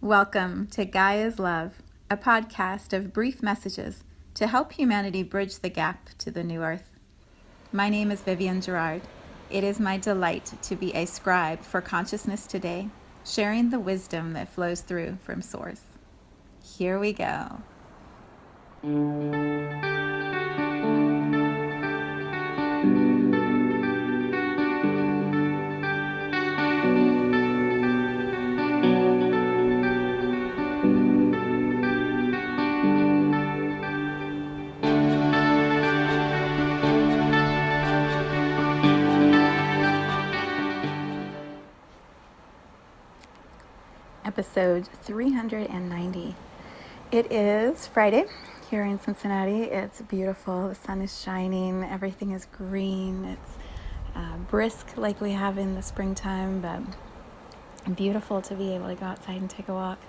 Welcome to Gaia's Love, a podcast of brief messages to help humanity bridge the gap to the new earth. My name is Vivienne Gerard. It is my delight to be a scribe for consciousness today, sharing the wisdom that flows through from Source. Here we go. Episode 390. It is Friday here in Cincinnati. It's beautiful. The sun is shining. Everything is green. It's brisk like we have in the springtime, but beautiful to be able to go outside and take a walk.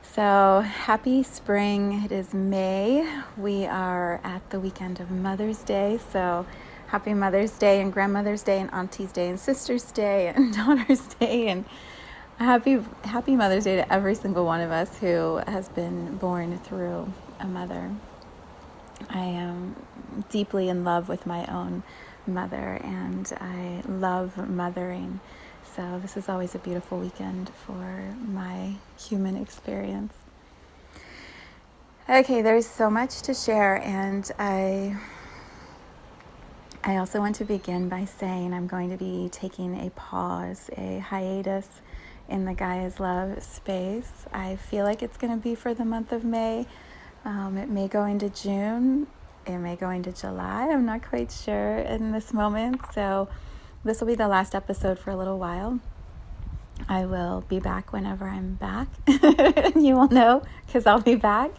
So happy spring. It is May. We are at the weekend of Mother's Day. So happy Mother's Day and Grandmother's Day and Auntie's Day and Sister's Day and Daughter's Day, and happy Mother's Day to every single one of us who has been born through a mother. I am deeply in love with my own mother, and I love mothering. So this is always a beautiful weekend for my human experience. Okay, there's so much to share, and I also want to begin by saying I'm going to be taking a pause, a hiatus in the Gaia's Love space. I feel like it's going to be for the month of May. It may go into June. It may go into July. I'm not quite sure in this moment. So this will be the last episode for a little while. I will be back whenever I'm back. You will know because I'll be back.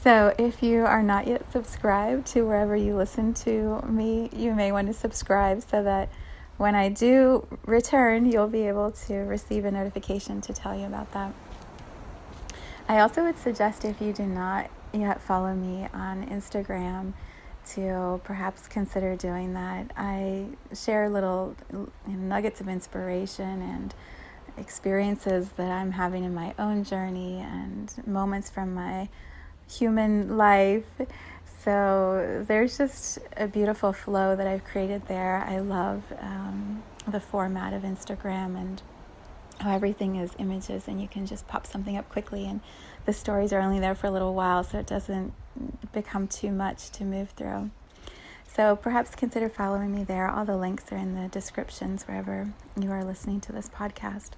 So if you are not yet subscribed to wherever you listen to me, you may want to subscribe so that when I do return, you'll be able to receive a notification to tell you about that. I also would suggest, if you do not yet follow me on Instagram, to perhaps consider doing that. I share little nuggets of inspiration and experiences that I'm having in my own journey and moments from my human life. So there's just a beautiful flow that I've created there. I love the format of Instagram and how everything is images and you can just pop something up quickly, and the stories are only there for a little while, so it doesn't become too much to move through. So perhaps consider following me there. All the links are in the descriptions wherever you are listening to this podcast.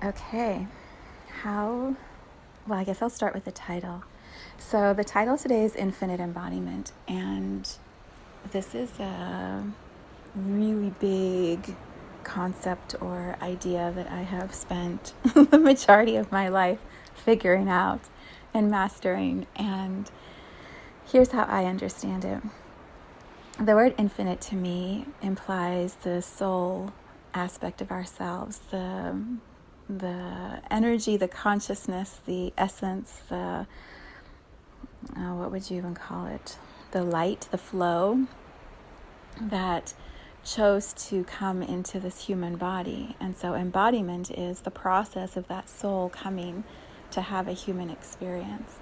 Okay, well, I guess I'll start with the title. So the title today is Infinite Embodiment, and this is a really big concept or idea that I have spent the majority of my life figuring out and mastering, and here's how I understand it. The word infinite to me implies the soul aspect of ourselves, the energy, the consciousness, the essence, what would you even call it? The light, the flow that chose to come into this human body. And so embodiment is the process of that soul coming to have a human experience.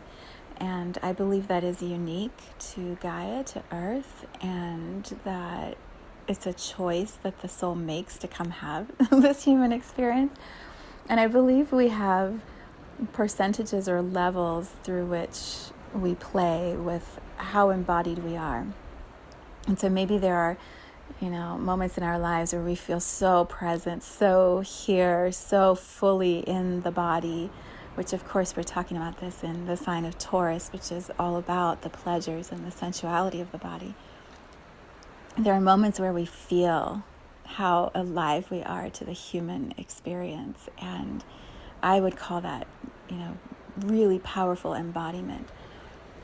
And I believe that is unique to Gaia, to Earth, and that it's a choice that the soul makes to come have this human experience. And I believe we have percentages or levels through which we play with how embodied we are. And so maybe there are, moments in our lives where we feel so present, so here, so fully in the body, which of course we're talking about this in the sign of Taurus, which is all about the pleasures and the sensuality of the body. There are moments where we feel how alive we are to the human experience, and I would call that, really powerful embodiment.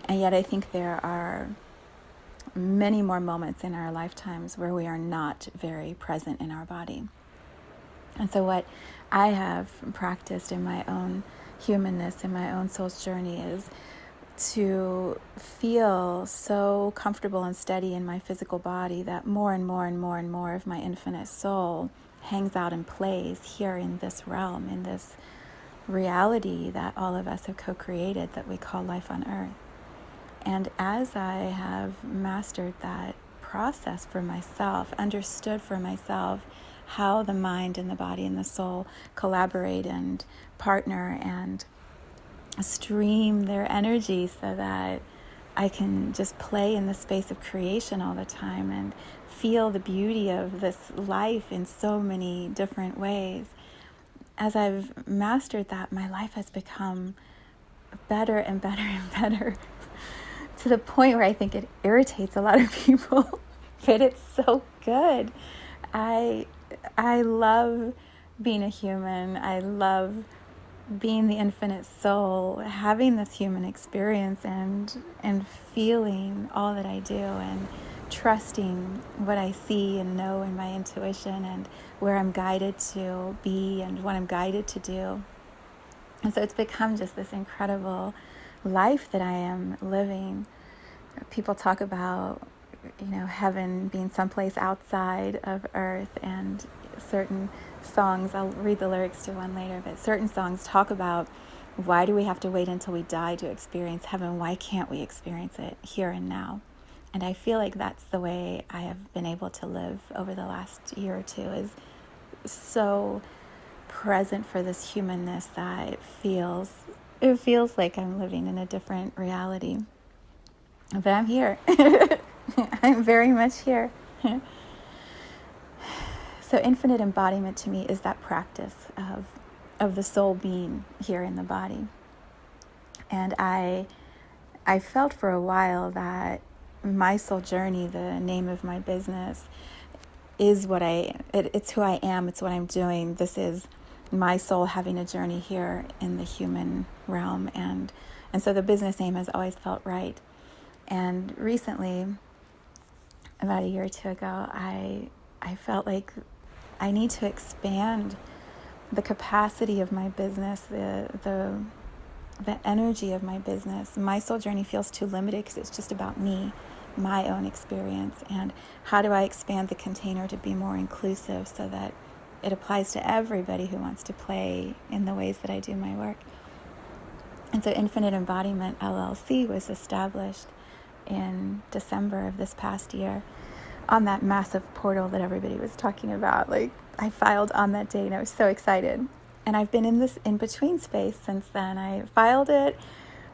And yet I think there are many more moments in our lifetimes where we are not very present in our body. And so what I have practiced in my own humanness, in my own soul's journey, is to feel so comfortable and steady in my physical body that more and more and more and more of my infinite soul hangs out and plays here in this realm, in this reality that all of us have co-created that we call life on earth. And as I have mastered that process for myself, understood for myself how the mind and the body and the soul collaborate and partner and stream their energy so that I can just play in the space of creation all the time and feel the beauty of this life in so many different ways. As I've mastered that, my life has become better and better and better to the point where I think it irritates a lot of people, but it's so good. I love being a human. I love being the infinite soul, having this human experience and feeling all that I do and trusting what I see and know in my intuition and where I'm guided to be and what I'm guided to do. And so it's become just this incredible life that I am living. People talk about, heaven being someplace outside of earth, and certain songs, I'll read the lyrics to one later, but certain songs talk about, why do we have to wait until we die to experience heaven? Why can't we experience it here and now? And I feel like that's the way I have been able to live over the last year or two, is so present for this humanness that it feels like I'm living in a different reality. But I'm here. I'm very much here. So infinite embodiment to me is that practice of the soul being here in the body. And I felt for a while that my soul journey, the name of my business, is it's who I am, it's what I'm doing. This is my soul having a journey here in the human realm. And so the business name has always felt right. And recently, about a year or two ago, I felt like I need to expand the capacity of my business, the energy of my business. My soul journey feels too limited because it's just about me, my own experience. And how do I expand the container to be more inclusive so that it applies to everybody who wants to play in the ways that I do my work? And so Infinite Embodiment LLC was established in December of this past year on that massive portal that everybody was talking about. Like, I filed on that day and I was so excited. And I've been in this in-between space since then. I filed it,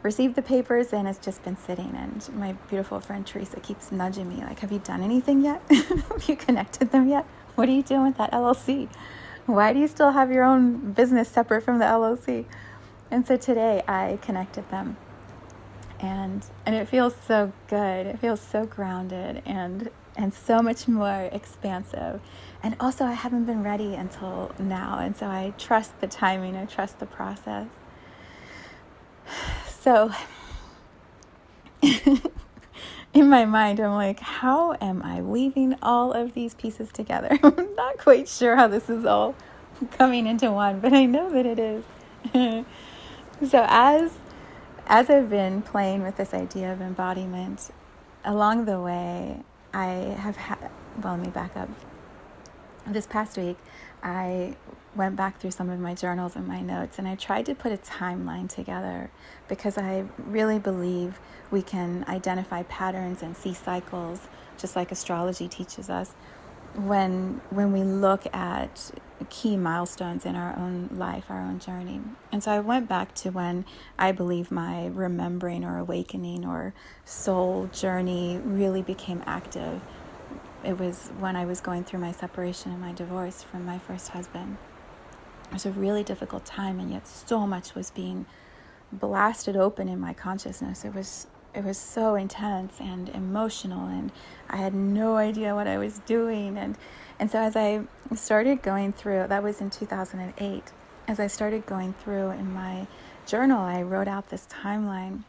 received the papers, and it's just been sitting. And my beautiful friend Teresa keeps nudging me, like, have you done anything yet? Have you connected them yet? What are you doing with that LLC? Why do you still have your own business separate from the LLC? And so today I connected them. And it feels so good. It feels so grounded and so much more expansive. And also I haven't been ready until now. And so I trust the timing. I trust the process. So in my mind, I'm like, how am I weaving all of these pieces together? I'm not quite sure how this is all coming into one, but I know that it is. So as I've been playing with this idea of embodiment, along the way, I have let me back up. This past week, I went back through some of my journals and my notes, and I tried to put a timeline together because I really believe we can identify patterns and see cycles, just like astrology teaches us, when we look at key milestones in our own life, our own journey. And so I went back to when I believe my remembering or awakening or soul journey really became active. It was when I was going through my separation and my divorce from my first husband. It was a really difficult time, and yet so much was being blasted open in my consciousness. It was so intense and emotional, and I had no idea what I was doing. And so as I started going through, that was in 2008, as I started going through in my journal, I wrote out this timeline.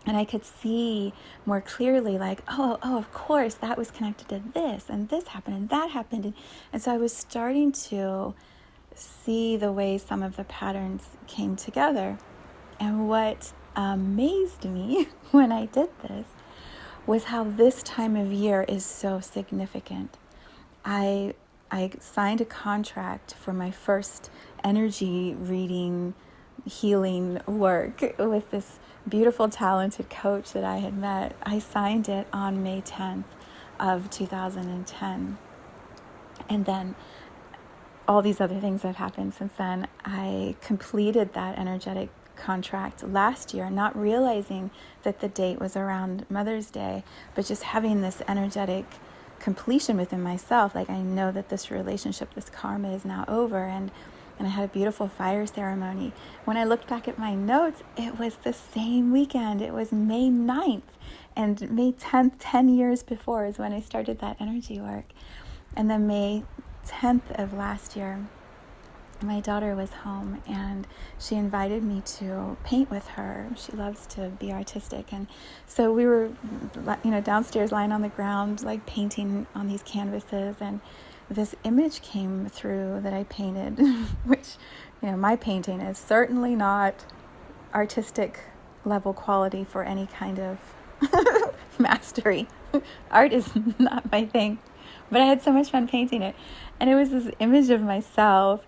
And I could see more clearly, like, oh, of course, that was connected to this, and this happened, and that happened. And so I was starting to see the way some of the patterns came together. And what amazed me when I did this was how this time of year is so significant. I I signed a contract for my first energy reading, healing work with this beautiful, talented coach that I had met. I signed it on May 10th of 2010. And then all these other things have happened since then. I completed that energetic contract last year, not realizing that the date was around Mother's Day, but just having this energetic completion within myself. Like, I know that this relationship, this karma is now over. And I had a beautiful fire ceremony. When I looked back at my notes, it was the same weekend. It was May 9th. And May 10th, 10 years before, is when I started that energy work. And then May 10th of last year, my daughter was home and she invited me to paint with her. She loves to be artistic. And so we were, downstairs lying on the ground, like painting on these canvases. And this image came through that I painted, which, my painting is certainly not artistic level quality for any kind of mastery. Art is not my thing. But I had so much fun painting it. And it was this image of myself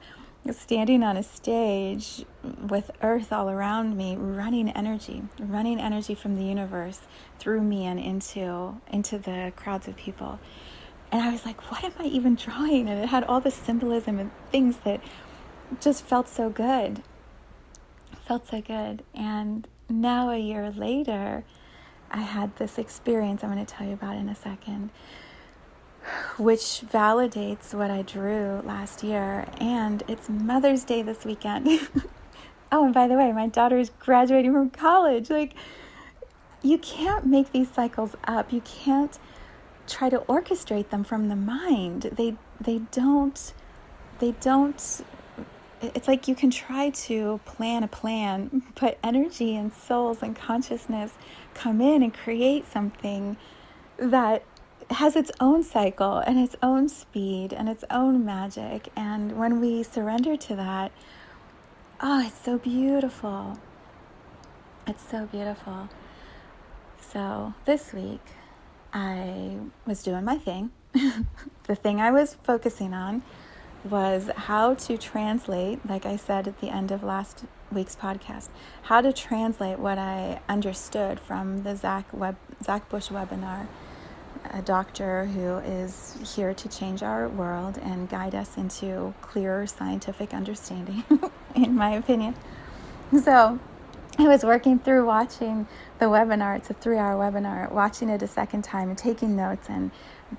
standing on a stage with earth all around me, running energy from the universe through me and into the crowds of people. And I was like, what am I even drawing? And it had all this symbolism and things that just felt so good. And now, a year later, I had this experience I'm going to tell you about in a second, which validates what I drew last year. And it's Mother's Day this weekend. Oh, and by the way, my daughter is graduating from college. Like, you can't make these cycles up. You can't try to orchestrate them from the mind. They don't. It's like you can try to plan a plan, but energy and souls and consciousness come in and create something that has its own cycle and its own speed and its own magic. And when we surrender to that, it's so beautiful. It's so beautiful. So this week, I was doing my thing. The thing I was focusing on was how to translate, like I said at the end of last week's podcast, how to translate what I understood from the Zach Bush webinar, a doctor who is here to change our world and guide us into clearer scientific understanding, in my opinion. So I was working through watching the webinar. It's a 3-hour webinar, watching it a second time and taking notes and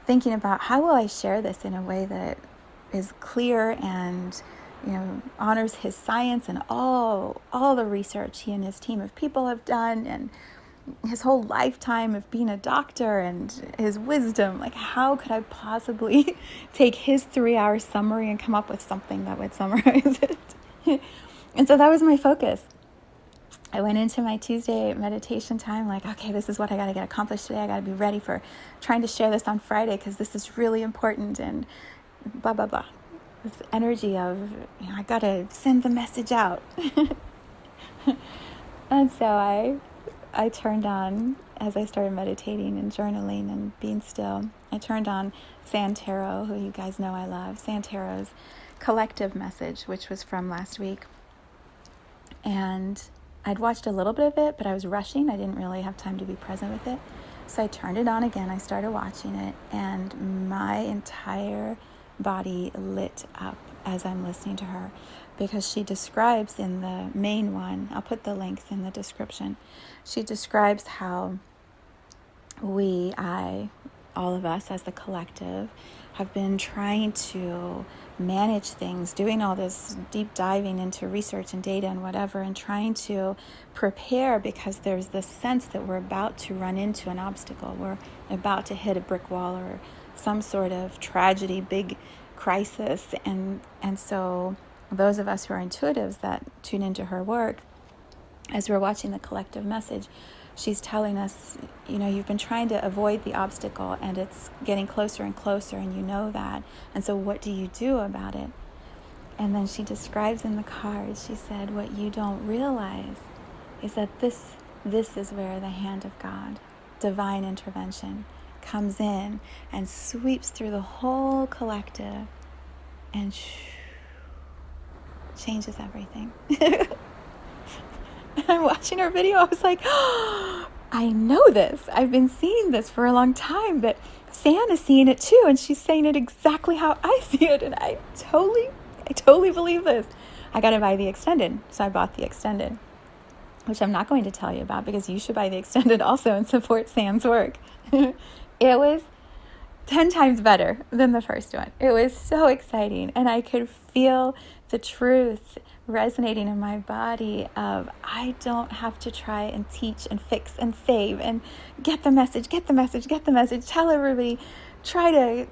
thinking about how will I share this in a way that is clear and honors his science and all the research he and his team of people have done, and his whole lifetime of being a doctor and his wisdom. Like, how could I possibly take his 3-hour summary and come up with something that would summarize it? And so that was my focus. I went into my Tuesday meditation time like, okay, this is what I got to get accomplished today. I got to be ready for trying to share this on Friday because this is really important, and blah, blah, blah. This energy of, I got to send the message out. And so I turned on, as I started meditating and journaling and being still, I turned on Santero, who you guys know I love, Santero's collective message, which was from last week. And I'd watched a little bit of it, but I was rushing. I didn't really have time to be present with it. So I turned it on again. I started watching it, and my entire body lit up as I'm listening to her, because she describes in the main one, I'll put the links in the description, she describes how all of us as the collective, have been trying to manage things, doing all this deep diving into research and data and whatever, and trying to prepare because there's this sense that we're about to run into an obstacle. We're about to hit a brick wall or some sort of tragedy, big crisis. And so those of us who are intuitives that tune into her work, as we're watching the collective message, she's telling us, you've been trying to avoid the obstacle and it's getting closer and closer, and you know that. And so what do you do about it? And then she describes in the cards, she said, what you don't realize is that this is where the hand of God, divine intervention, comes in and sweeps through the whole collective and changes everything. And I'm watching her video. I was like, oh, I know this. I've been seeing this for a long time, but San is seeing it too, and she's saying it exactly how I see it, and I totally believe this. I got to buy the extended, so I bought the extended, which I'm not going to tell you about because you should buy the extended also and support San's work. It was 10 times better than the first one. It was so exciting, and I could feel the truth resonating in my body of I don't have to try and teach and fix and save and get the message, tell everybody, try to,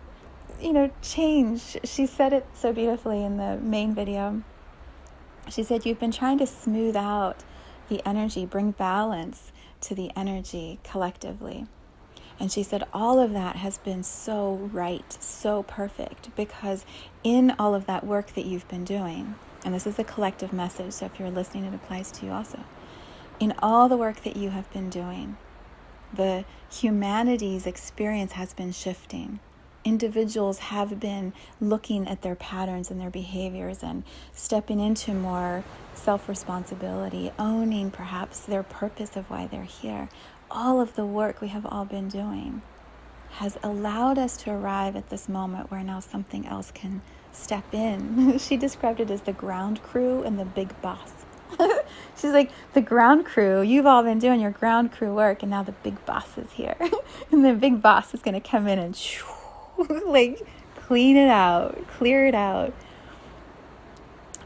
change. She said it so beautifully in the main video. She said, you've been trying to smooth out the energy, bring balance to the energy collectively. And she said, all of that has been so right, so perfect, because in all of that work that you've been doing, and this is a collective message, so if you're listening, it applies to you also. In all the work that you have been doing, the humanity's experience has been shifting. Individuals have been looking at their patterns and their behaviors and stepping into more self-responsibility, owning perhaps their purpose of why they're here. All of the work we have all been doing has allowed us to arrive at this moment where now something else can step in. She described it as the ground crew and the big boss. She's like, the ground crew, you've all been doing your ground crew work, and now the big boss is here. And the big boss is going to come in and like clean it out, clear it out.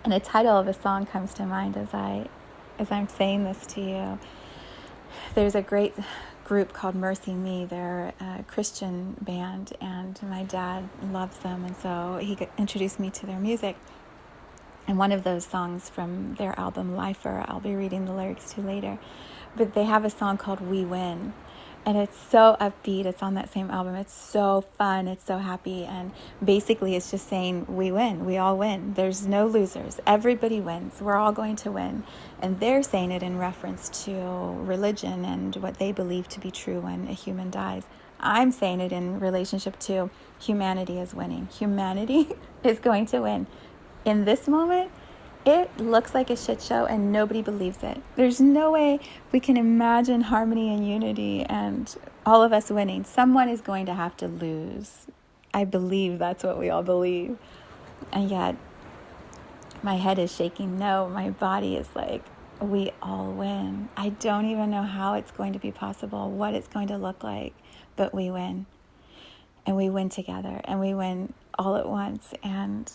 And the title of a song comes to mind as I'm saying this to you. There's a great group called Mercy Me. They're a Christian band, and my dad loves them, and so he introduced me to their music. And one of those songs from their album Lifer, I'll be reading the lyrics to later, but they have a song called We Win. And it's so upbeat. It's on that same album. It's so fun. It's so happy. And basically it's just saying we win. We all win. There's no losers. Everybody wins. We're all going to win. And they're saying it in reference to religion and what they believe to be true when a human dies. I'm saying it in relationship to humanity is winning. Humanity is going to win. In this moment, it looks like a shit show and nobody believes it. There's no way we can imagine harmony and unity and all of us winning. Someone is going to have to lose. I believe that's what we all believe. And yet, my head is shaking. No, my body is like, we all win. I don't even know how it's going to be possible, what it's going to look like, but we win. And we win together, and we win all at once. And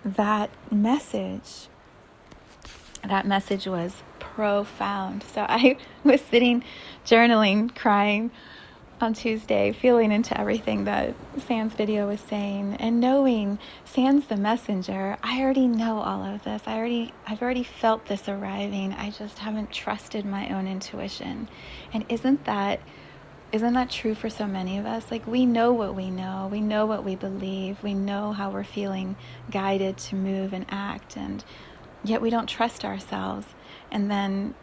that message was profound. So I was sitting, journaling, crying on Tuesday, feeling into everything that San's video was saying, and knowing San's the messenger. I already know all of this. I've already felt this arriving. I just haven't trusted my own intuition. And isn't that true for so many of us? Like, we know what we know what we believe, we know how we're feeling guided to move and act, and yet we don't trust ourselves. And then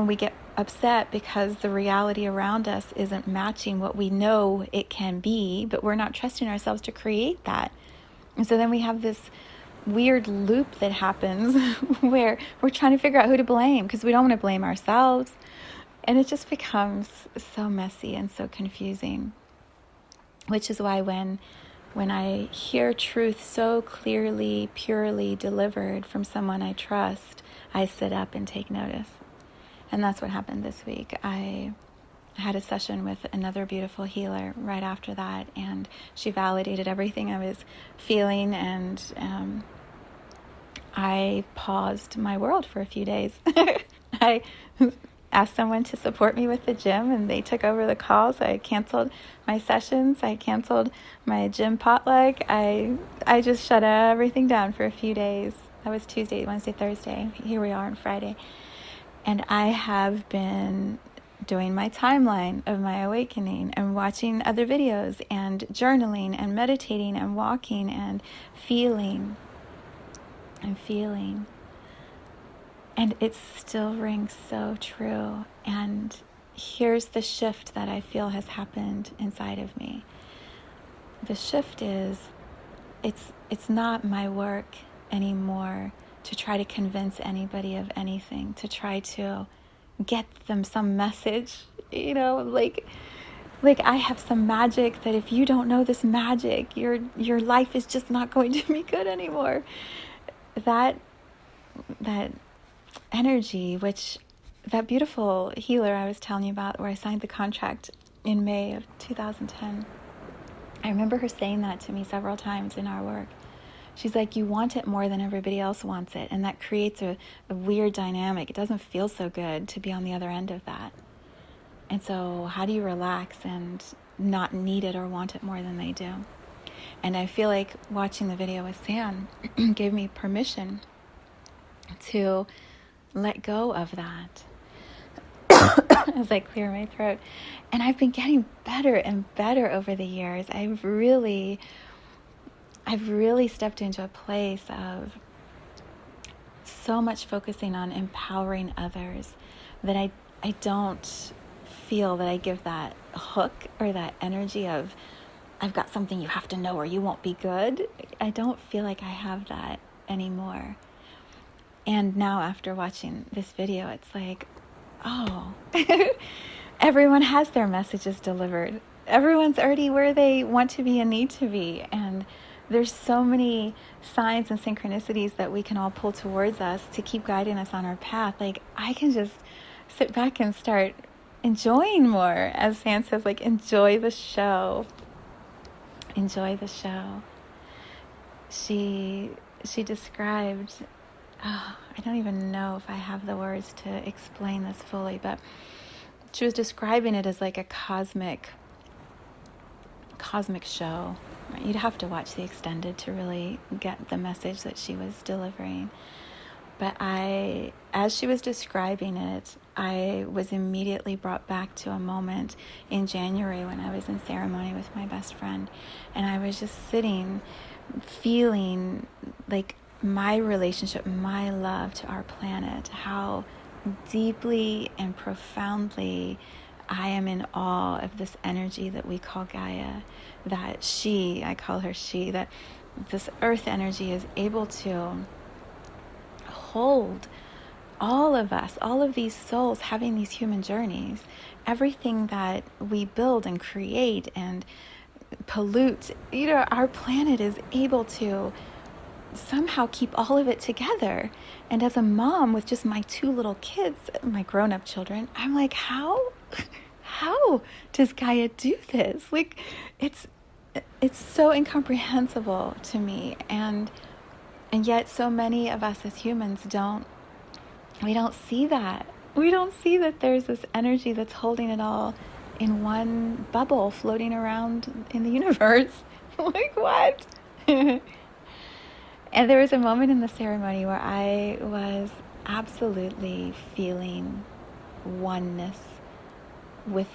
we get upset because the reality around us isn't matching what we know it can be, but we're not trusting ourselves to create that. And so then we have this weird loop that happens where we're trying to figure out who to blame because we don't want to blame ourselves. And it just becomes so messy and so confusing, which is why when I hear truth so clearly, purely delivered from someone I trust, I sit up and take notice. And that's what happened this week. I had a session with another beautiful healer right after that, and she validated everything I was feeling, and I paused my world for a few days. I asked someone to support me with the gym, and they took over the calls. I canceled my sessions. I canceled my gym potluck. I just shut everything down for a few days. That was Tuesday, Wednesday, Thursday. Here we are on Friday. And I have been doing my timeline of my awakening and watching other videos and journaling and meditating and walking and feeling. And it still rings so true. And here's the shift that I feel has happened inside of me. The shift is it's not my work anymore to try to convince anybody of anything, to try to get them some message, like I have some magic that if you don't know this magic, your life is just not going to be good anymore. That energy, which that beautiful healer I was telling you about, where I signed the contract in May of 2010, I remember her saying that to me several times in our work. She's like, you want it more than everybody else wants it, and that creates a weird dynamic. It doesn't feel so good to be on the other end of that. And so how do you relax and not need it or want it more than they do? And I feel like watching the video with Sam gave me permission to let go of that as I clear my throat. And I've been getting better and better over the years. I've really stepped into a place of so much focusing on empowering others that I don't feel that I give that hook or that energy of, I've got something you have to know or you won't be good. I don't feel like I have that anymore. And now after watching this video, it's like, oh, everyone has their messages delivered. Everyone's already where they want to be and need to be. And there's so many signs and synchronicities that we can all pull towards us to keep guiding us on our path. Like, I can just sit back and start enjoying more. As Sam says, like, enjoy the show. Enjoy the show. She described, I don't even know if I have the words to explain this fully, but she was describing it as like a cosmic show. You'd have to watch the extended to really get the message that she was delivering. But as she was describing it, I was immediately brought back to a moment in January when I was in ceremony with my best friend. And I was just sitting, feeling like my relationship, my love to our planet, how deeply and profoundly I am in awe of this energy that we call Gaia, that I call her she, that this earth energy is able to hold all of us, all of these souls having these human journeys, everything that we build and create and pollute, our planet is able to somehow keep all of it together. And as a mom with just my 2 little kids, my grown-up children, I'm like, how does Gaia do this? Like, it's so incomprehensible to me, and yet so many of us as humans don't see that. We don't see that there's this energy that's holding it all in one bubble floating around in the universe. Like, what? And there was a moment in the ceremony where I was absolutely feeling oneness with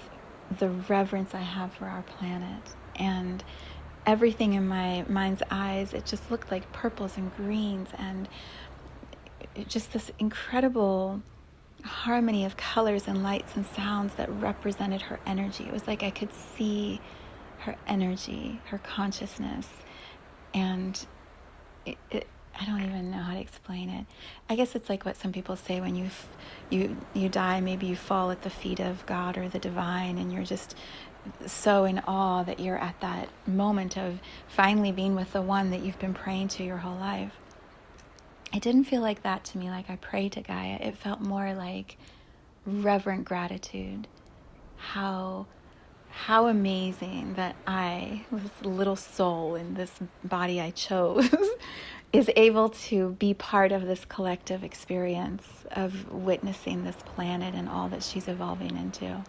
the reverence I have for our planet. And everything in my mind's eyes, it just looked like purples and greens and just this incredible harmony of colors and lights and sounds that represented her energy. It was like I could see her energy, her consciousness, and I don't even know how to explain it. I guess it's like what some people say when you die, maybe you fall at the feet of God or the divine, and you're just so in awe that you're at that moment of finally being with the one that you've been praying to your whole life. It didn't feel like that to me, like I prayed to Gaia. It felt more like reverent gratitude. How amazing that I, this little soul in this body I chose, is able to be part of this collective experience of witnessing this planet and all that she's evolving into.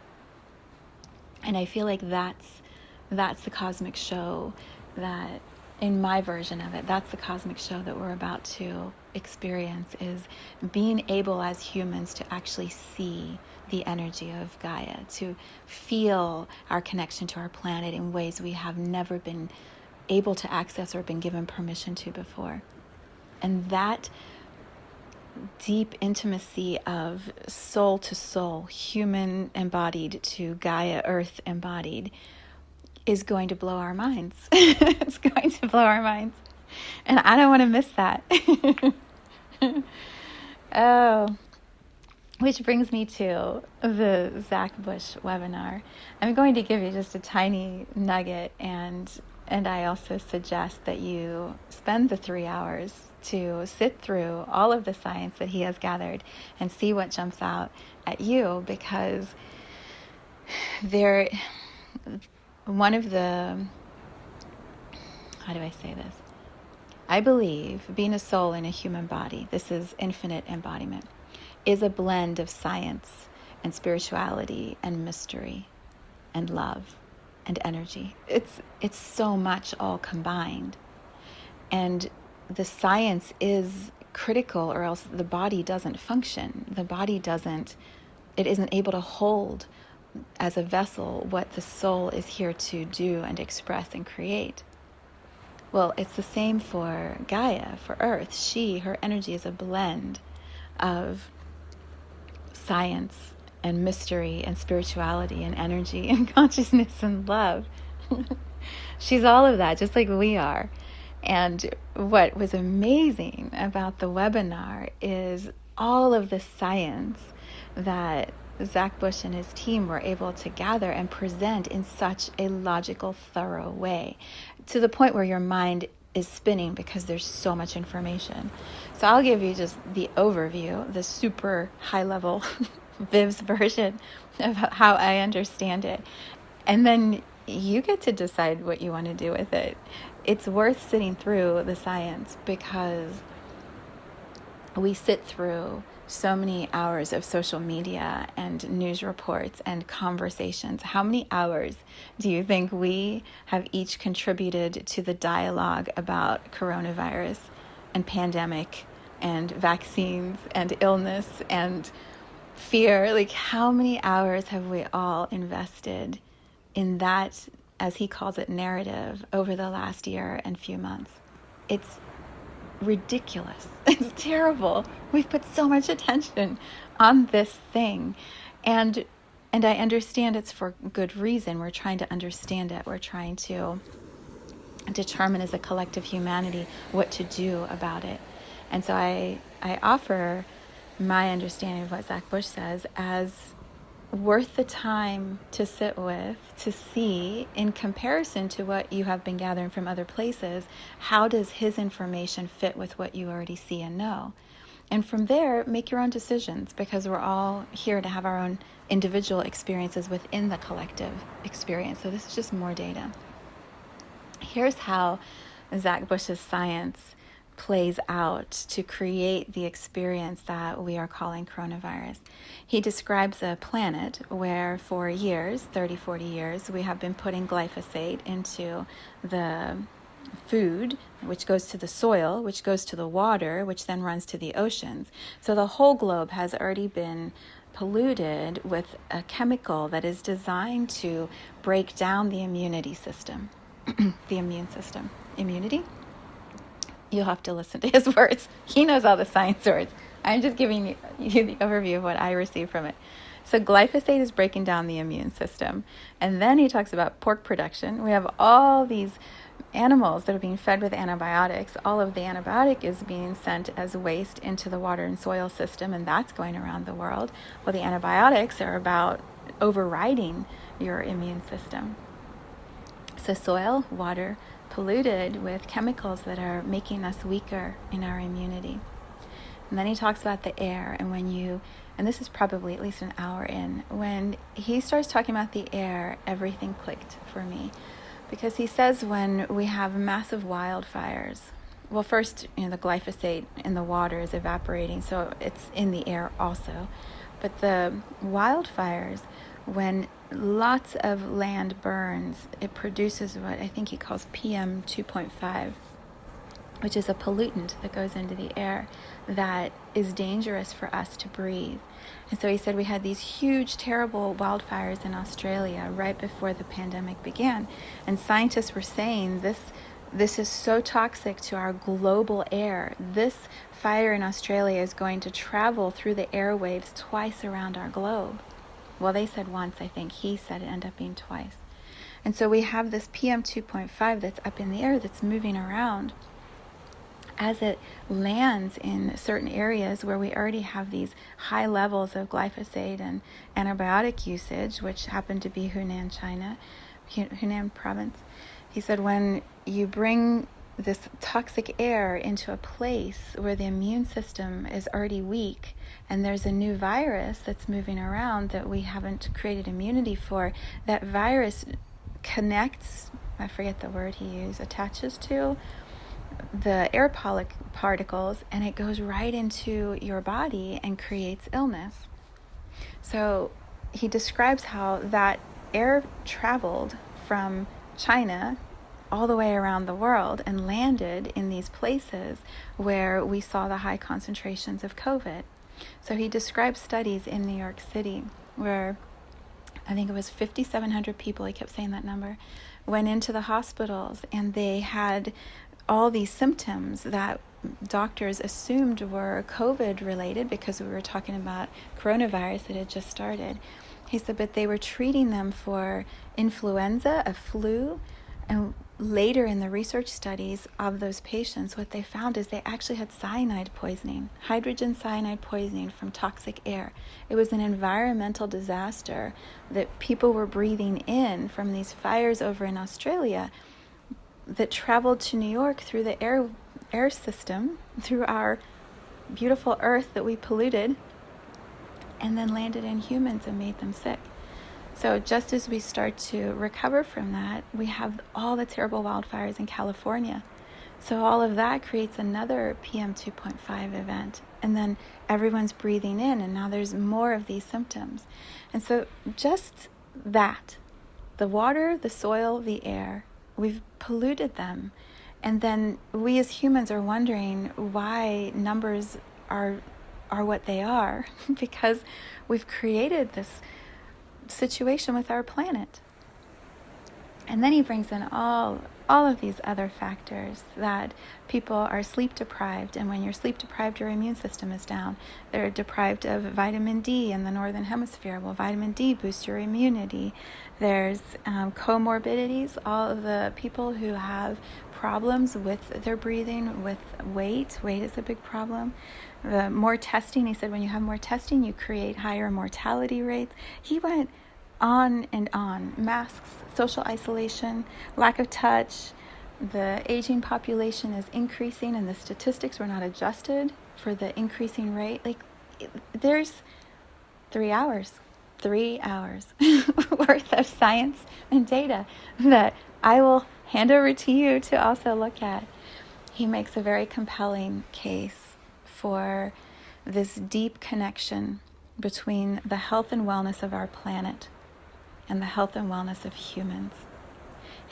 And I feel like that's the cosmic show that, in my version of it, that's the cosmic show that we're about to experience, is being able as humans to actually see the energy of Gaia, to feel our connection to our planet in ways we have never been able to access or been given permission to before. And that deep intimacy of soul to soul, human embodied to Gaia, earth embodied, is going to blow our minds. It's going to blow our minds. And I don't want to miss that. Oh, which brings me to the Zach Bush webinar. I'm going to give you just a tiny nugget, and I also suggest that you spend the 3 hours to sit through all of the science that he has gathered and see what jumps out at you, because one of the, how do I say this? I believe being a soul in a human body, this is infinite embodiment, is a blend of science and spirituality and mystery and love and energy. It's so much all combined. And the science is critical, or else the body doesn't function. The body it isn't able to hold as a vessel what the soul is here to do and express and create. Well, it's the same for Gaia, for Earth. Her energy is a blend of science and mystery and spirituality and energy and consciousness and love. She's all of that, just like we are. And what was amazing about the webinar is all of the science that Zach Bush and his team were able to gather and present in such a logical, thorough way, to the point where your mind is spinning because there's so much information. So I'll give you just the overview, the super high level Viv's version of how I understand it. And then you get to decide what you want to do with it. It's worth sitting through the science, because we sit through so many hours of social media and news reports and conversations. How many hours do you think we have each contributed to the dialogue about coronavirus and pandemic and vaccines and illness and fear? Like, how many hours have we all invested in that, as he calls it, narrative over the last year and few months? It's ridiculous. It's terrible. We've put so much attention on this thing, and I understand it's for good reason. We're trying to understand it. We're trying to determine as a collective humanity what to do about it. And so I offer my understanding of what Zach Bush says as worth the time to sit with, to see, in comparison to what you have been gathering from other places, how does his information fit with what you already see and know? And from there, make your own decisions, because we're all here to have our own individual experiences within the collective experience. So this is just more data. Here's how Zach Bush's science plays out to create the experience that we are calling coronavirus. He describes a planet where for years, 30, 40 years, we have been putting glyphosate into the food, which goes to the soil, which goes to the water, which then runs to the oceans. So the whole globe has already been polluted with a chemical that is designed to break down the immunity system. The immune system. Immunity? You'll have to listen to his words. He knows all the science words. I'm just giving you the overview of what I receive from it. So glyphosate is breaking down the immune system. And then he talks about pork production. We have all these animals that are being fed with antibiotics. All of the antibiotic is being sent as waste into the water and soil system, and that's going around the world. Well, the antibiotics are about overriding your immune system. So soil, water, polluted with chemicals that are making us weaker in our immunity. And then he talks about the air, and this is probably at least an hour in, when he starts talking about the air, everything clicked for me. Because he says when we have massive wildfires, well, first, the glyphosate in the water is evaporating, so it's in the air also. But the wildfires, when lots of land burns, it produces what I think he calls PM 2.5, which is a pollutant that goes into the air that is dangerous for us to breathe. And so he said we had these huge, terrible wildfires in Australia right before the pandemic began. And scientists were saying this is so toxic to our global air. This fire in Australia is going to travel through the airwaves twice around our globe. Well, they said once, I think. He said it ended up being twice. And so we have this PM 2.5 that's up in the air that's moving around. as it lands in certain areas where we already have these high levels of glyphosate and antibiotic usage, which happened to be Hunan, China, Hunan province, he said when you bring this toxic air into a place where the immune system is already weak and there's a new virus that's moving around that we haven't created immunity for, that virus connects, I forget the word he used, attaches to the air particles, and it goes right into your body and creates illness. So he describes how that air traveled from China all the way around the world and landed in these places where we saw the high concentrations of COVID. So he describes studies in New York City where I think it was 5,700 people, he kept saying that number, went into the hospitals, and they had all these symptoms that doctors assumed were COVID related because we were talking about coronavirus that had just started. He said, but they were treating them for influenza, a flu, and later in the research studies of those patients, what they found is they actually had cyanide poisoning, hydrogen cyanide poisoning from toxic air. It was an environmental disaster that people were breathing in from these fires over in Australia that traveled to New York through the air system, through our beautiful earth that we polluted, and then landed in humans and made them sick. So just as we start to recover from that, we have all the terrible wildfires in California. So all of that creates another PM 2.5 event. And then everyone's breathing in, and now there's more of these symptoms. And so just that, the water, the soil, the air, we've polluted them. And then we as humans are wondering why numbers are what they are, because we've created this situation with our planet. And then he brings in all of these other factors, that people are sleep deprived, and when you're sleep deprived, your immune system is down. They're deprived of vitamin D in the northern hemisphere. Well, vitamin D boosts your immunity. There's comorbidities, all of the people who have problems with their breathing, with weight is a big problem. The more testing, he said, when you have more testing, you create higher mortality rates. He went on and on. Masks, social isolation, lack of touch, the aging population is increasing, and the statistics were not adjusted for the increasing rate. Like, there's 3 hours worth of science and data that I will hand over to you to also look at. He makes a very compelling case for this deep connection between the health and wellness of our planet and the health and wellness of humans.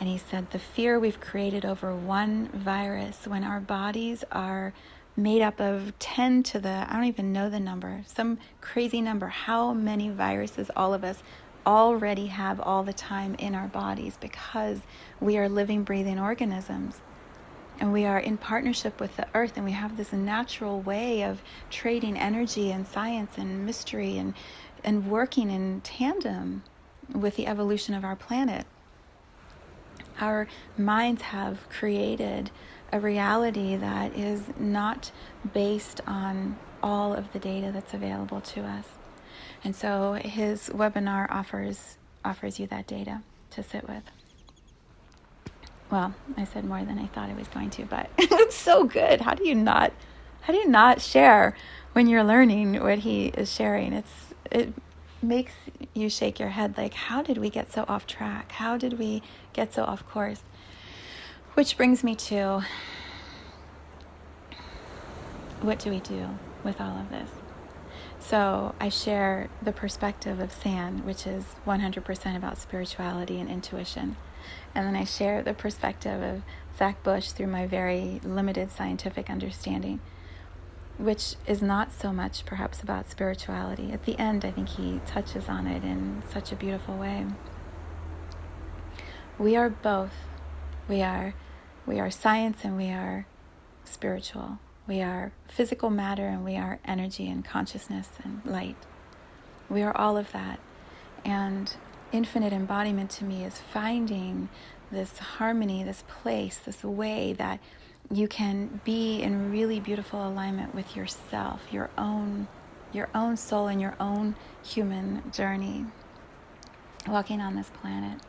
And he said the fear we've created over one virus, when our bodies are made up of 10 to the, I don't even know the number, some crazy number, how many viruses all of us already have all the time in our bodies, because we are living, breathing organisms. And we are in partnership with the earth, and we have this natural way of trading energy and science and mystery and working in tandem with the evolution of our planet. Our minds have created a reality that is not based on all of the data that's available to us. And so his webinar offers you that data to sit with. Well, I said more than I thought I was going to, but it's so good. How do you not share when you're learning what he is sharing? It makes you shake your head, like, how did we get so off track? How did we get so off course? Which brings me to, what do we do with all of this? So I share the perspective of San, which is 100% about spirituality and intuition. And then I share the perspective of Zach Bush through my very limited scientific understanding, which is not so much perhaps about spirituality. At the end, I think he touches on it in such a beautiful way. We are both. We are science and we are spiritual. We are physical matter and we are energy and consciousness and light. We are all of that. And infinite embodiment to me is finding this harmony, this place, this way that you can be in really beautiful alignment with yourself, your own soul and your own human journey walking on this planet.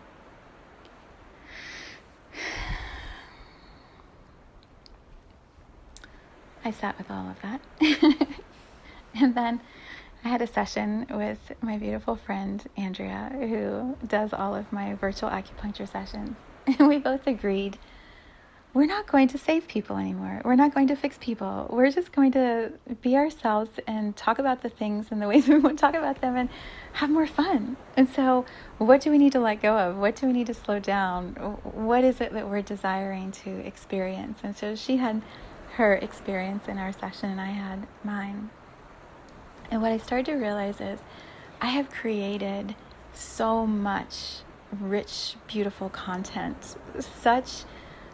I sat with all of that. And then I had a session with my beautiful friend Andrea, who does all of my virtual acupuncture sessions. And we both agreed, we're not going to save people anymore. We're not going to fix people. We're just going to be ourselves and talk about the things in the ways we want to talk about them and have more fun. And so what do we need to let go of? What do we need to slow down? What is it that we're desiring to experience? And so she had her experience in our session and I had mine. And what I started to realize is I have created so much rich, beautiful content, such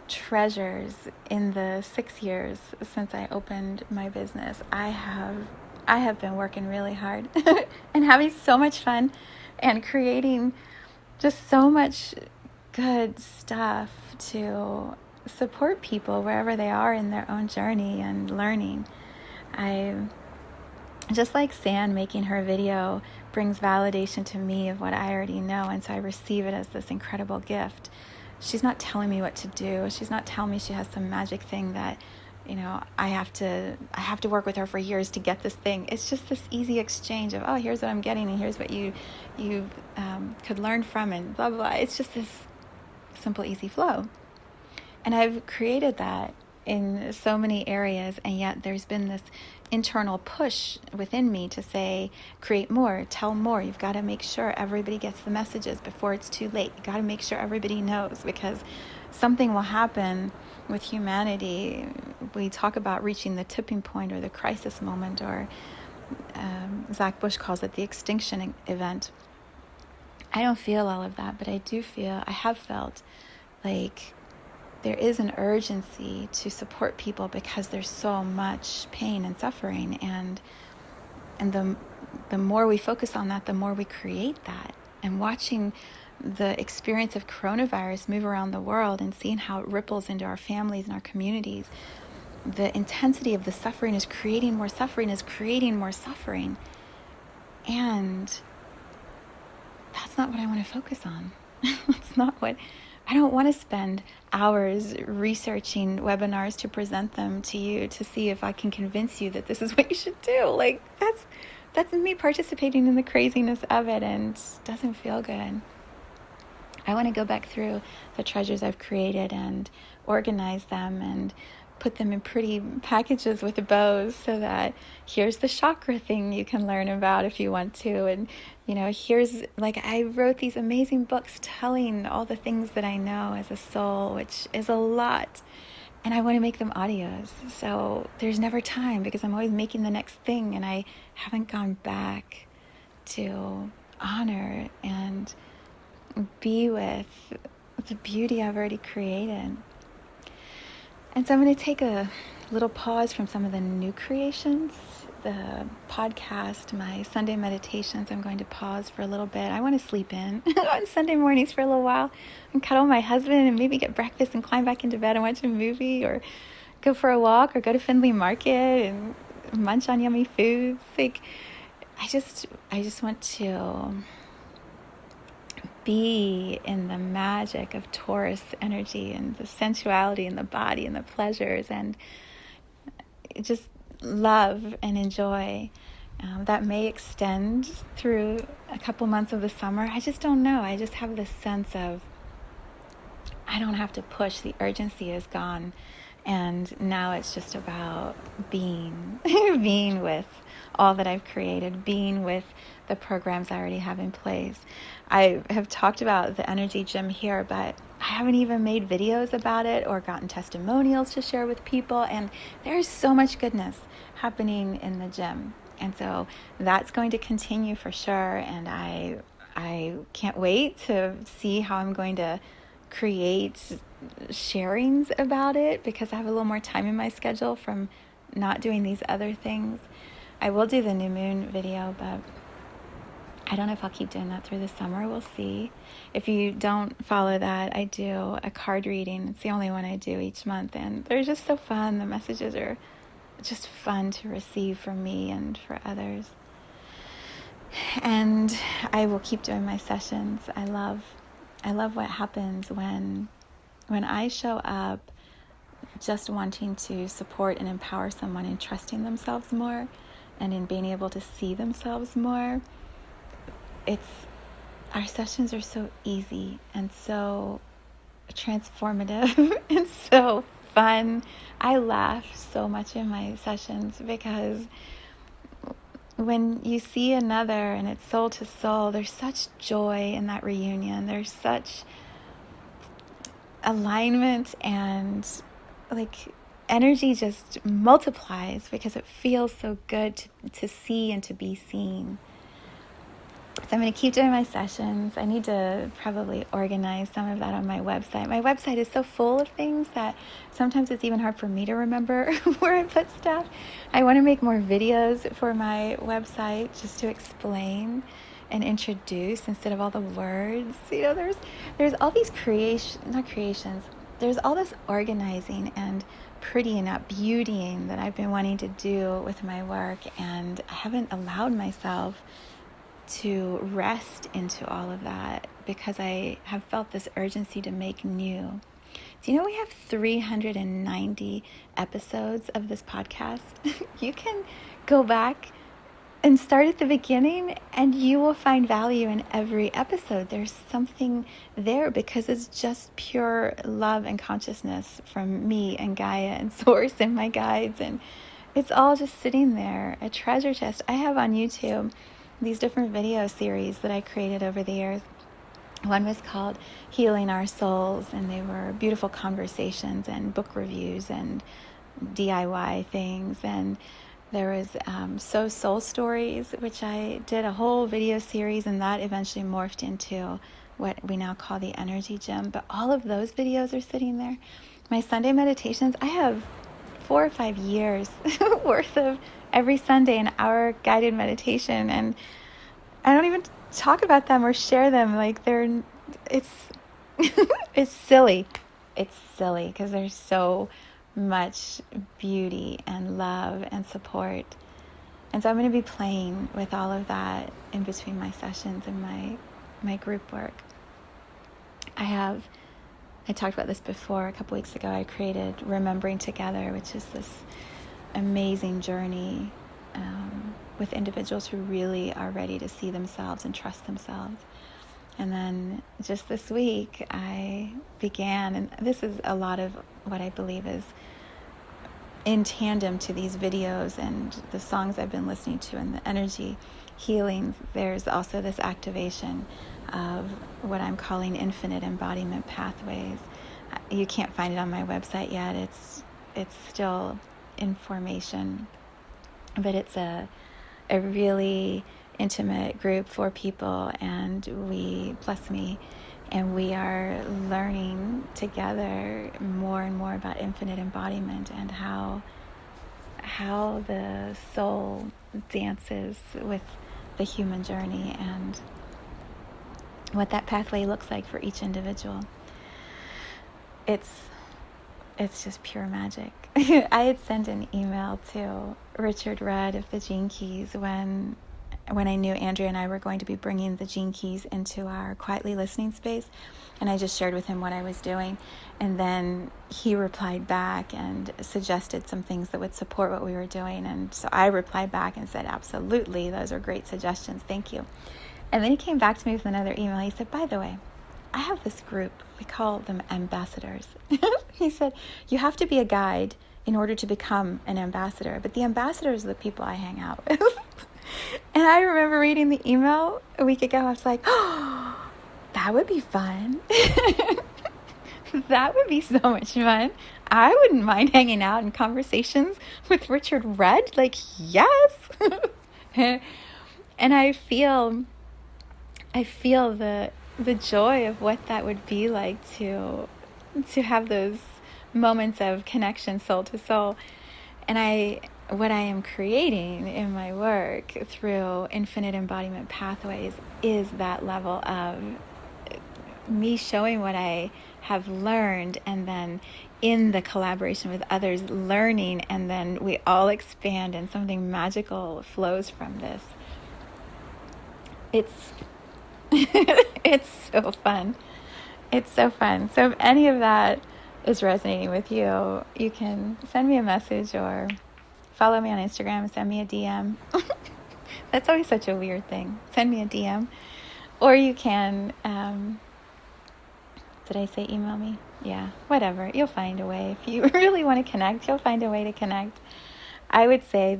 treasures in the 6 years since I opened my business. I have been working really hard and having so much fun and creating just so much good stuff to support people wherever they are in their own journey and learning. Just like San making her video brings validation to me of what I already know, and so I receive it as this incredible gift. She's not telling me what to do. She's not telling me she has some magic thing that, I have to work with her for years to get this thing. It's just this easy exchange of, oh, here's what I'm getting and here's what you could learn from and blah, blah, blah. It's just this simple, easy flow. And I've created that in so many areas, and yet there's been this internal push within me to say, create more, tell more. You've got to make sure everybody gets the messages before it's too late. You got to make sure everybody knows, because something will happen with humanity. We talk about reaching the tipping point or the crisis moment, or Zach Bush calls it the extinction event. I don't feel all of that, but I have felt like there is an urgency to support people because there's so much pain and suffering, and the more we focus on that, the more we create that. And watching the experience of coronavirus move around the world and seeing how it ripples into our families and our communities, the intensity of the suffering is creating more suffering, and that's not what I want to focus on. That's not what I don't want to spend hours researching webinars to present them to you to see if I can convince you that this is what you should do. Like, that's me participating in the craziness of it, and doesn't feel good. I want to go back through the treasures I've created and organize them and put them in pretty packages with bows, so that here's the chakra thing you can learn about if you want to, and here's, like, I wrote these amazing books telling all the things that I know as a soul, which is a lot, and I want to make them audios. So there's never time, because I'm always making the next thing, and I haven't gone back to honor and be with the beauty I've already created. And so I'm going to take a little pause from some of the new creations, the podcast, my Sunday meditations. I'm going to pause for a little bit. I want to sleep in on Sunday mornings for a little while and cuddle my husband and maybe get breakfast and climb back into bed and watch a movie, or go for a walk, or go to Findlay Market and munch on yummy foods. Like, I just want to be in the magic of Taurus energy and the sensuality in the body and the pleasures, and just love and enjoy. That may extend through a couple months of the summer. I just don't know. I just have this sense of I don't have to push. The urgency is gone. And now it's just about being, being with all that I've created, being with the programs I already have in place. I have talked about the energy gym here, but I haven't even made videos about it or gotten testimonials to share with people. And there's so much goodness happening in the gym. And so that's going to continue for sure. And I can't wait to see how I'm going to create sharings about it, because I have a little more time in my schedule from not doing these other things. I will do the new moon video, but I don't know if I'll keep doing that through the summer. We'll see. If you don't follow that, I do a card reading. It's the only one I do each month, and they're just so fun. The messages are just fun to receive from me and for others. And I will keep doing my sessions. I love what happens when I show up just wanting to support and empower someone in trusting themselves more and in being able to see themselves more. Our sessions are so easy and so transformative and so fun. I laugh so much in my sessions because when you see another and it's soul to soul, there's such joy in that reunion. There's such alignment, and like energy just multiplies because it feels so good to see and to be seen. So I'm going to keep doing my sessions. I need to probably organize some of that on my website. My website is so full of things that sometimes it's even hard for me to remember where I put stuff. I want to make more videos for my website just to explain and introduce instead of all the words. You know, there's all these there's all this organizing and prettying up, beautying that I've been wanting to do with my work, and I haven't allowed myself to rest into all of that because I have felt this urgency to make new. Do you know we have 390 episodes of this podcast? You can go back and start at the beginning and you will find value in every episode. There's something there because it's just pure love and consciousness from me and Gaia and Source and my guides, and it's all just sitting there, a treasure chest. I have on YouTube these different video series that I created over the years. One was called Healing Our Souls, and they were beautiful conversations and book reviews and DIY things. And there was Soul Stories, which I did a whole video series, and that eventually morphed into what we now call the Energy Gym. But all of those videos are sitting there. My Sunday meditations, I have 4 or 5 years worth of every Sunday an hour guided meditation, and I don't even talk about them or share them. Like it's it's silly. It's silly because there's so much beauty and love and support. And so I'm going to be playing with all of that in between my sessions and my group work. I talked about this before. A couple weeks ago, I created Remembering Together, which is this amazing journey with individuals who really are ready to see themselves and trust themselves. And then just this week, I began, and this is a lot of what I believe is in tandem to these videos and the songs I've been listening to and the energy healing. There's also this activation of what I'm calling infinite embodiment pathways. You can't find it on my website yet. It's still in formation, but it's a really intimate group for people, and we, plus me, and we are learning together more and more about infinite embodiment and how the soul dances with the human journey and what that pathway looks like for each individual. It's just pure magic. I had sent an email to Richard Rudd of the Gene Keys when I knew Andrea and I were going to be bringing the Gene Keys into our quietly listening space, and I just shared with him what I was doing, and then he replied back and suggested some things that would support what we were doing, and so I replied back and said, absolutely, those are great suggestions, thank you. And then he came back to me with another email. He said, by the way, I have this group, we call them ambassadors. He said, you have to be a guide in order to become an ambassador, but the ambassadors are the people I hang out with. And I remember reading the email a week ago. I was like, oh, that would be fun. That would be so much fun. I wouldn't mind hanging out in conversations with Richard Rudd. Like, yes. And I feel the joy of what that would be like to have those moments of connection soul to soul. And I what I am creating in my work through infinite embodiment pathways is that level of me showing what I have learned, and then in the collaboration with others learning, and then we all expand and something magical flows from this. It's it's so fun. It's so fun. So if any of that is resonating with you, you can send me a message or follow me on Instagram and send me a DM. That's always such a weird thing. Send me a DM. Or you can, did I say email me? Yeah, whatever. You'll find a way. If you really want to connect, you'll find a way to connect. I would say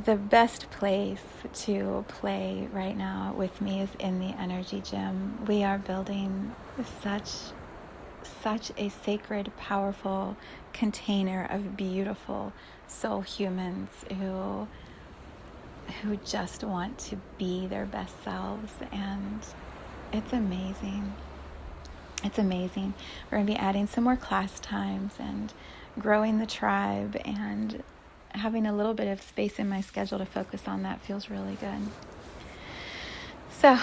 the best place to play right now with me is in the energy gym. We are building such a sacred, powerful container of beautiful soul humans who just want to be their best selves, and it's amazing. It's amazing. We're going to be adding some more class times and growing the tribe, and having a little bit of space in my schedule to focus on that feels really good. So,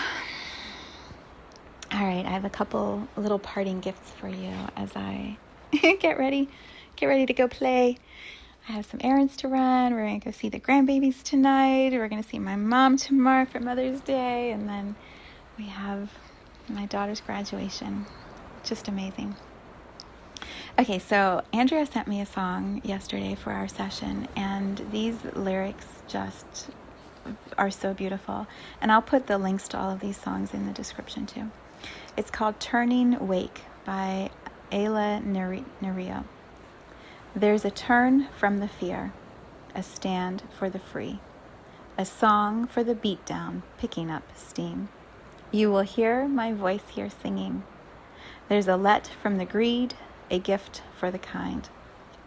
all right, I have a couple little parting gifts for you as I get ready to go play. I have some errands to run. We're going to go see the grandbabies tonight. We're going to see my mom tomorrow for Mother's Day. And then we have my daughter's graduation. Just amazing. Okay, so Andrea sent me a song yesterday for our session, and these lyrics just are so beautiful. And I'll put the links to all of these songs in the description too. It's called Turning Wake by Ayla Nereo. There's a turn from the fear, a stand for the free, a song for the beatdown, picking up steam. You will hear my voice here singing. There's a let from the greed, a gift for the kind.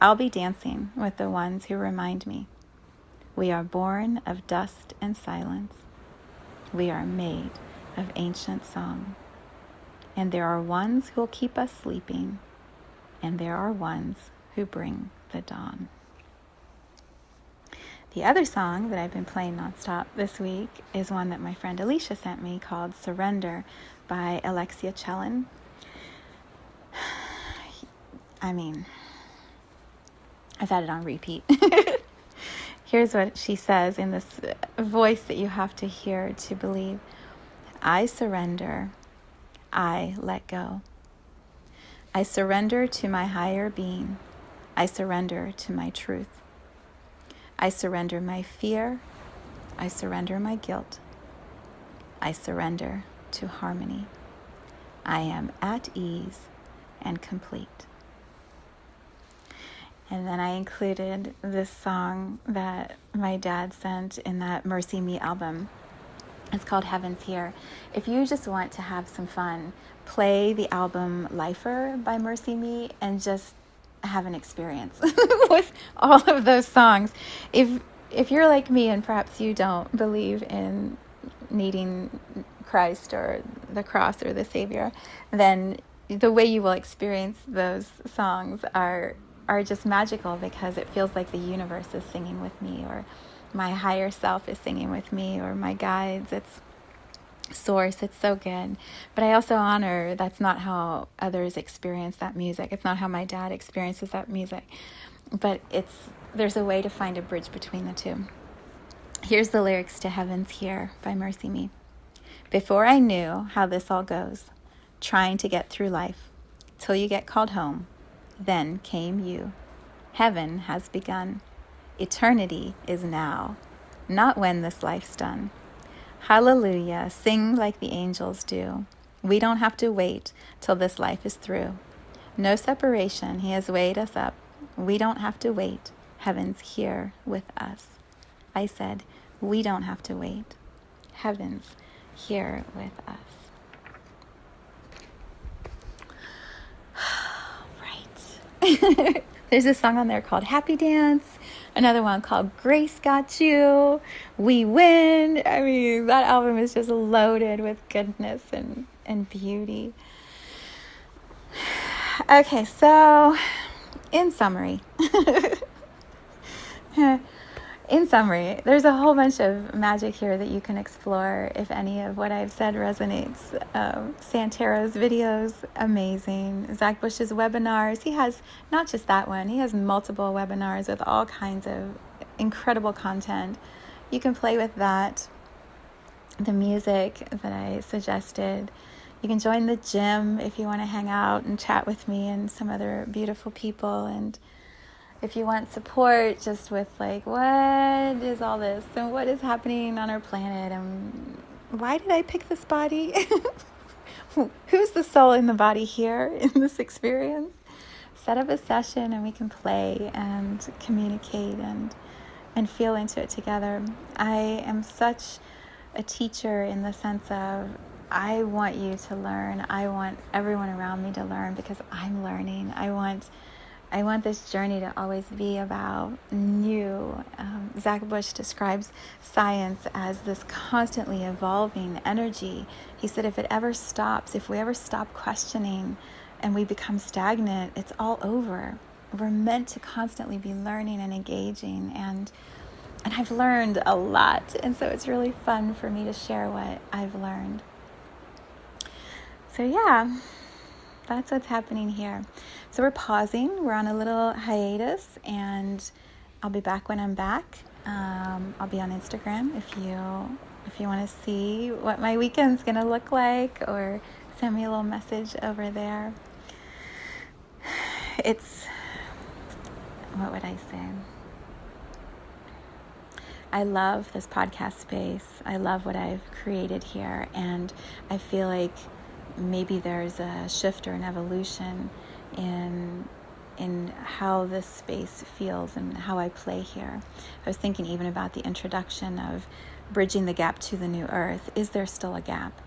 I'll be dancing with the ones who remind me. We are born of dust and silence. We are made of ancient song. And there are ones who'll keep us sleeping, and there are ones who bring the dawn. The other song that I've been playing nonstop this week is one that my friend Alicia sent me called Surrender by Alexia Chellin. I mean, I've had it on repeat. Here's what she says in this voice that you have to hear to believe. I surrender. I let go. I surrender to my higher being. I surrender to my truth. I surrender my fear. I surrender my guilt. I surrender to harmony. I am at ease and complete. And then I included this song that my dad sent in that Mercy Me album. It's called Heaven's Here. If you just want to have some fun, play the album Lifer by Mercy Me and just have an experience with all of those songs. If you're like me and perhaps you don't believe in needing Christ or the cross or the Savior, then the way you will experience those songs are just magical, because it feels like the universe is singing with me, or my higher self is singing with me, or my guides. It's source. It's so good. But I also honor that's not how others experience that music. It's not how my dad experiences that music. But there's a way to find a bridge between the two. Here's the lyrics to Heaven's Here by Mercy Me. Before I knew how this all goes, trying to get through life, till you get called home, then came you. Heaven has begun. Eternity is now, not when this life's done. Hallelujah, sing like the angels do. We don't have to wait till this life is through. No separation, he has weighed us up. We don't have to wait. Heaven's here with us. I said, we don't have to wait. Heaven's here with us. Right. There's a song on there called Happy Dance. Another one called Grace Got You. We Win. I mean, that album is just loaded with goodness and beauty. Okay, so in summary, In summary, there's a whole bunch of magic here that you can explore if any of what I've said resonates. Santero's videos, amazing. Zach Bush's webinars, he has not just that one, he has multiple webinars with all kinds of incredible content. You can play with that. The music that I suggested. You can join the gym if you want to hang out and chat with me and some other beautiful people. And if you want support just with like, what is all this and what is happening on our planet and why did I pick this body? Who's the soul in the body here in this experience? Set up a session and we can play and communicate and feel into it together. I am such a teacher in the sense of I want you to learn. I want everyone around me to learn because I'm learning. I want this journey to always be about new. Zach Bush describes science as this constantly evolving energy. He said if we ever stop questioning and we become stagnant, it's all over. We're meant to constantly be learning and engaging, and I've learned a lot, and so it's really fun for me to share what I've learned. So yeah, that's what's happening here. So we're pausing. We're on a little hiatus, and I'll be back when I'm back. I'll be on Instagram if you want to see what my weekend's going to look like, or send me a little message over there. What would I say? I love this podcast space. I love what I've created here, and I feel like maybe there's a shift or an evolution in how this space feels and how I play here. I was thinking even about the introduction of bridging the gap to the new earth. Is there still a gap?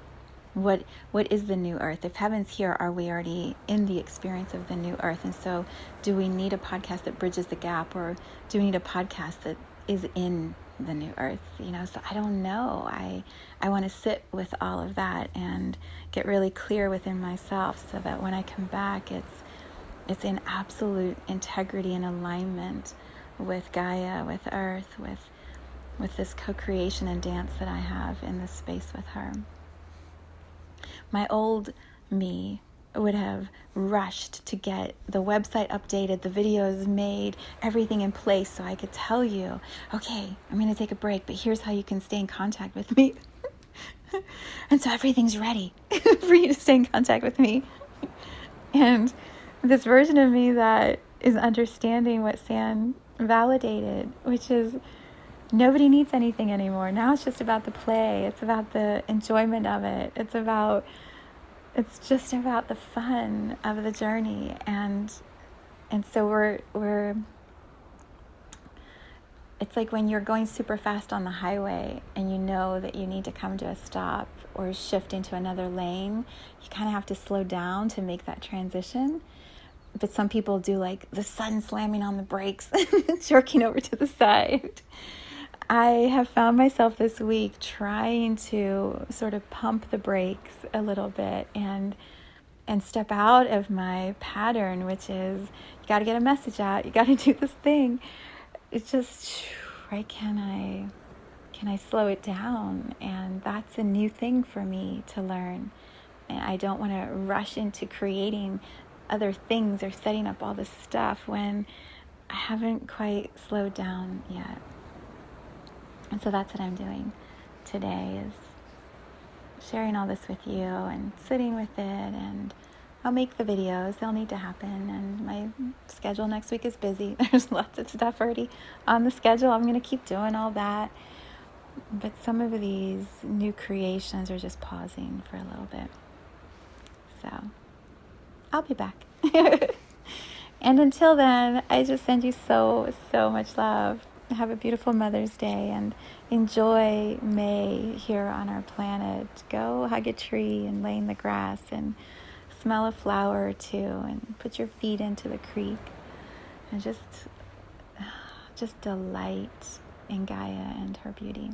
What is the new earth? If heaven's here, are we already in the experience of the new earth? And so do we need a podcast that bridges the gap, or do we need a podcast that is in the new earth? So I don't know. I want to sit with all of that and get really clear within myself so that when I come back, it's in absolute integrity and alignment with Gaia, with Earth, with this co-creation and dance that I have in this space with her. My old me would have rushed to get the website updated, the videos made, everything in place so I could tell you, okay, I'm going to take a break, but here's how you can stay in contact with me. And so everything's ready for you to stay in contact with me. And this version of me that is understanding what San validated, which is nobody needs anything anymore. Now it's just about the play. It's about the enjoyment of it. It's just about the fun of the journey. And so we're it's like when you're going super fast on the highway and you know that you need to come to a stop or shift into another lane, you kind of have to slow down to make that transition. But some people do like the sudden slamming on the brakes, jerking over to the side. I have found myself this week trying to sort of pump the brakes a little bit and step out of my pattern, which is you got to get a message out, you got to do this thing. It's just, right? Can I slow it down? And that's a new thing for me to learn. And I don't want to rush into creating other things or setting up all this stuff when I haven't quite slowed down yet. And so that's what I'm doing today, is sharing all this with you and sitting with it. And I'll make the videos. They'll need to happen. And my schedule next week is busy. There's lots of stuff already on the schedule. I'm going to keep doing all that. But some of these new creations are just pausing for a little bit. So I'll be back. And until then, I just send you so much love. Have a beautiful Mother's Day and enjoy May here on our planet. Go hug a tree and lay in the grass and smell a flower or two and put your feet into the creek and just delight in Gaia and her beauty.